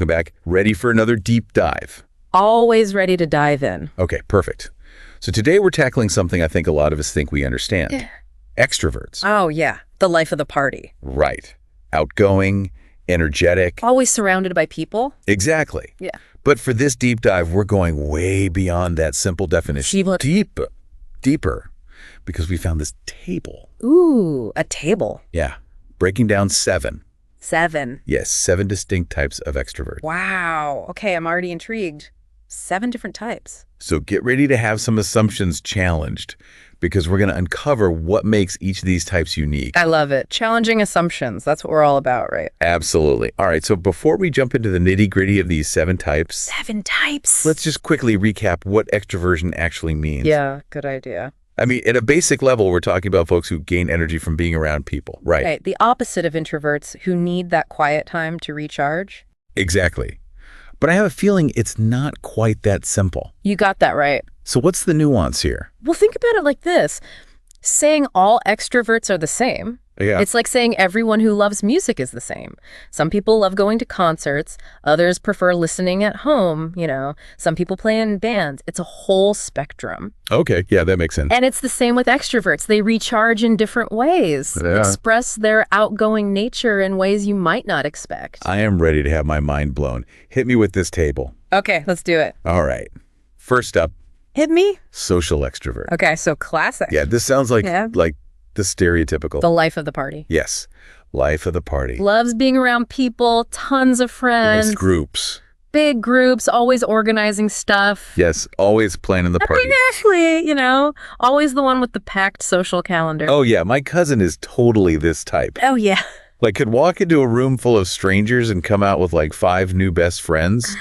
Welcome back. Ready for another deep dive? Always ready to dive in. Okay, perfect. So today we're tackling something I think a lot of us think we understand. Extroverts. Oh, yeah. The life of the party. Right. Outgoing, energetic. Always surrounded by people. Exactly. Yeah. But for this deep dive, we're going way beyond that simple definition. Deeper. Because we found this table. Ooh, a table. Yeah. Breaking down 7. 7. Yes, 7 distinct types of extroverts. Wow. Okay, I'm already intrigued. 7 different types. So get ready to have some assumptions challenged, because we're going to uncover what makes each of these types unique. I love it. Challenging assumptions. That's what we're all about, right? Absolutely. All right, so before we jump into the nitty-gritty of these 7 types... 7 types? Let's just quickly recap what extroversion actually means. Yeah, good idea. I mean, at a basic level, we're talking about folks who gain energy from being around people, right? Right, the opposite of introverts who need that quiet time to recharge. Exactly. But I have a feeling it's not quite that simple. You got that right. So what's the nuance here? Well, think about it like this. Saying all extroverts are the same. Yeah. It's like saying everyone who loves music is the same. Some people love going to concerts. Others prefer listening at home. Some people play in bands. It's a whole spectrum. Okay. Yeah, that makes sense. And it's the same with extroverts. They recharge in different ways. Yeah. Express their outgoing nature in ways you might not expect. I am ready to have my mind blown. Hit me with this table. Okay, let's do it. All right. First up, Hit me. social extrovert. Okay, so classic. Yeah, this sounds like the stereotypical. The life of the party. Yes, life of the party. Loves being around people, tons of friends. Nice groups. Big groups, always organizing stuff. Yes, always planning the party. I mean, actually, always the one with the packed social calendar. Oh, yeah, my cousin is totally this type. Oh, yeah. Like, could walk into a room full of strangers and come out with, 5 new best friends.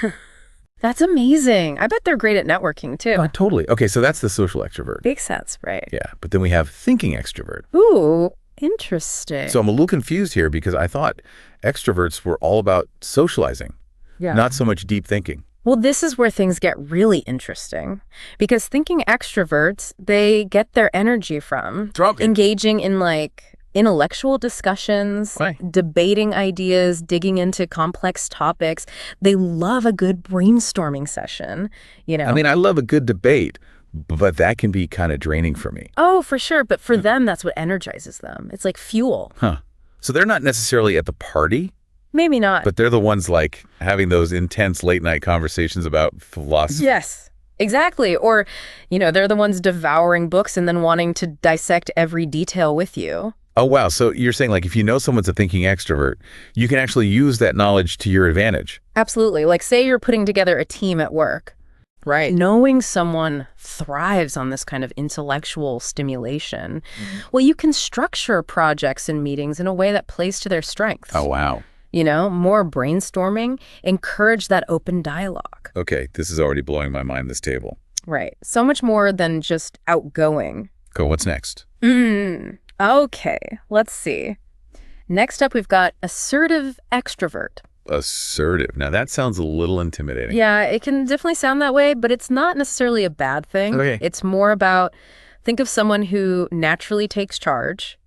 That's amazing. I bet they're great at networking, too. Oh, totally. Okay, so that's the social extrovert. Makes sense, right? Yeah, but then we have thinking extrovert. Ooh, interesting. So I'm a little confused here because I thought extroverts were all about socializing, not so much deep thinking. Well, this is where things get really interesting, because thinking extroverts, they get their energy from engaging in intellectual discussions, debating ideas, digging into complex topics. They love a good brainstorming session, I mean, I love a good debate, but that can be kind of draining for me. Oh, for sure. But for them, that's what energizes them. It's like fuel. Huh. So they're not necessarily at the party? Maybe not. But they're the ones having those intense late night conversations about philosophy. Yes, exactly. Or, they're the ones devouring books and then wanting to dissect every detail with you. Oh, wow. So you're saying if you know someone's a thinking extrovert, you can actually use that knowledge to your advantage. Absolutely. Say you're putting together a team at work. Right. Knowing someone thrives on this kind of intellectual stimulation, well, you can structure projects and meetings in a way that plays to their strengths. Oh, wow. More brainstorming, encourage that open dialogue. Okay, this is already blowing my mind, this table. Right. So much more than just outgoing. Cool, what's next? Okay, let's see. Next up, we've got assertive extrovert. Assertive. Now, that sounds a little intimidating. Yeah, it can definitely sound that way, but it's not necessarily a bad thing. Okay. It's more about, think of someone who naturally takes charge,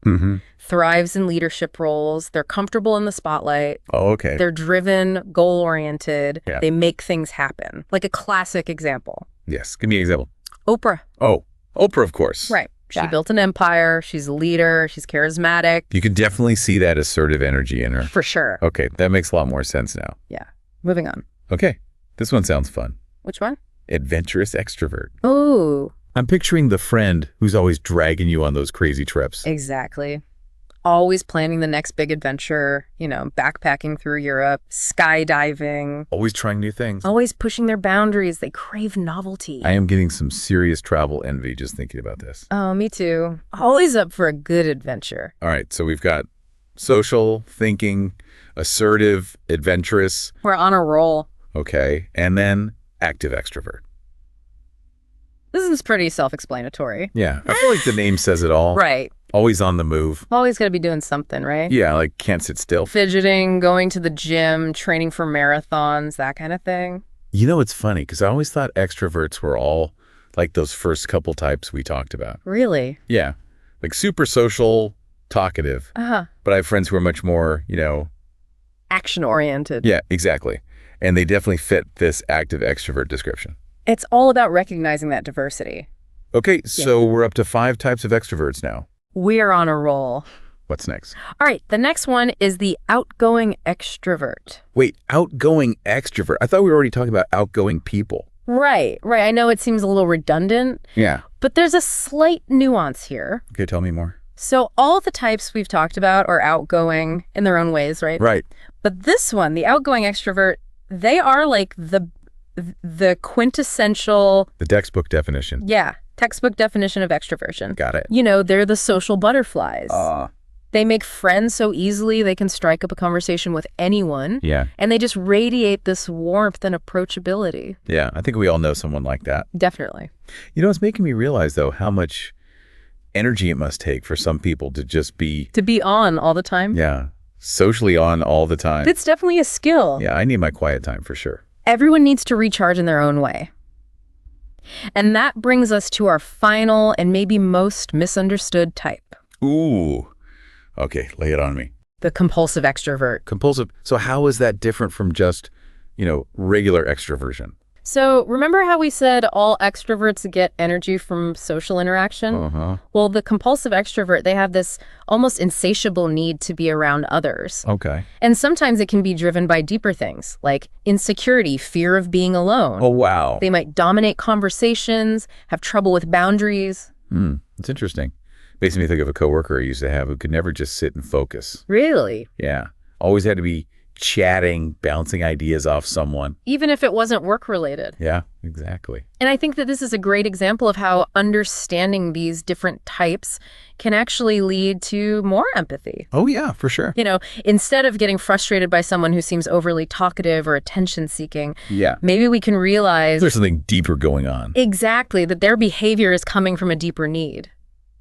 thrives in leadership roles, they're comfortable in the spotlight. Oh, okay. They're driven, goal-oriented. Yeah. They make things happen. Like a classic example. Yes, give me an example. Oprah. Oh, Oprah, of course. Right. She built an empire. She's a leader. She's charismatic. You can definitely see that assertive energy in her. For sure. Okay, that makes a lot more sense now. Yeah. Moving on. Okay, this one sounds fun. Which one? Adventurous extrovert. Ooh. I'm picturing the friend who's always dragging you on those crazy trips. Exactly. Always planning the next big adventure, backpacking through Europe, skydiving. Always trying new things. Always pushing their boundaries. They crave novelty. I am getting some serious travel envy just thinking about this. Oh, me too. Always up for a good adventure. All right, so we've got social, thinking, assertive, adventurous. We're on a roll. Okay, and then active extrovert. This is pretty self-explanatory. Yeah, I feel like the name says it all. Right. Always on the move. Always got to be doing something, right? Yeah, can't sit still. Fidgeting, going to the gym, training for marathons, that kind of thing. It's funny because I always thought extroverts were all like those first couple types we talked about. Really? Yeah, super social, talkative. Uh-huh. But I have friends who are much more, Action-oriented. Yeah, exactly. And they definitely fit this active extrovert description. It's all about recognizing that diversity. Okay, so we're up to 5 types of extroverts now. We're on a roll. What's next? All right, the next one is the outgoing extrovert. Wait, outgoing extrovert? I thought we were already talking about outgoing people. Right. I know it seems a little redundant. Yeah. But there's a slight nuance here. Okay, tell me more. So all the types we've talked about are outgoing in their own ways, right? Right. But this one, the outgoing extrovert, they are like the quintessential... The textbook definition. Yeah, textbook definition of extroversion. Got it. They're the social butterflies. They make friends so easily they can strike up a conversation with anyone. Yeah. And they just radiate this warmth and approachability. Yeah, I think we all know someone like that. Definitely. It's making me realize, though, how much energy it must take for some people to just be... To be on all the time? Yeah, socially on all the time. It's definitely a skill. Yeah, I need my quiet time for sure. Everyone needs to recharge in their own way. And that brings us to our final and maybe most misunderstood type. Ooh. Okay, lay it on me. The compulsive extrovert. Compulsive. So how is that different from just, regular extroversion? So remember how we said all extroverts get energy from social interaction? Uh-huh. Well, the compulsive extrovert, they have this almost insatiable need to be around others. Okay. And sometimes it can be driven by deeper things, like insecurity, fear of being alone. Oh, wow. They might dominate conversations, have trouble with boundaries. It's interesting. Makes me think of a coworker I used to have who could never just sit and focus. Really? Yeah. Always had to be chatting, bouncing ideas off someone. Even if it wasn't work-related. Yeah, exactly. And I think that this is a great example of how understanding these different types can actually lead to more empathy. Oh, yeah, for sure. Instead of getting frustrated by someone who seems overly talkative or attention-seeking, yeah, maybe we can realize... There's something deeper going on. Exactly, that their behavior is coming from a deeper need.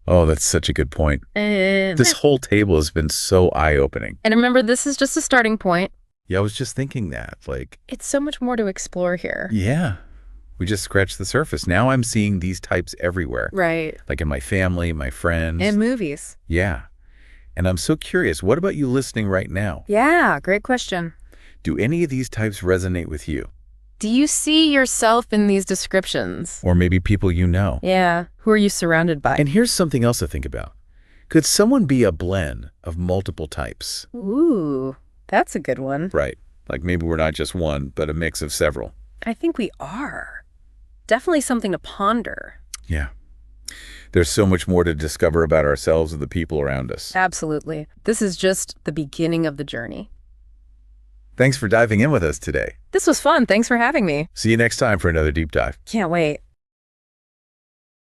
Oh, that's such a good point. This whole table has been so eye-opening. And remember, this is just a starting point. Yeah, I was just thinking that. It's so much more to explore here. Yeah. We just scratched the surface. Now I'm seeing these types everywhere. Right. Like in my family, my friends. And movies. Yeah. And I'm so curious, what about you listening right now? Yeah, great question. Do any of these types resonate with you? Do you see yourself in these descriptions? Or maybe people you know? Yeah. Who are you surrounded by? And here's something else to think about. Could someone be a blend of multiple types? Ooh, that's a good one. Right. Like maybe we're not just one, but a mix of several. I think we are. Definitely something to ponder. Yeah. There's so much more to discover about ourselves and the people around us. Absolutely. This is just the beginning of the journey. Thanks for diving in with us today. This was fun. Thanks for having me. See you next time for another deep dive. Can't wait.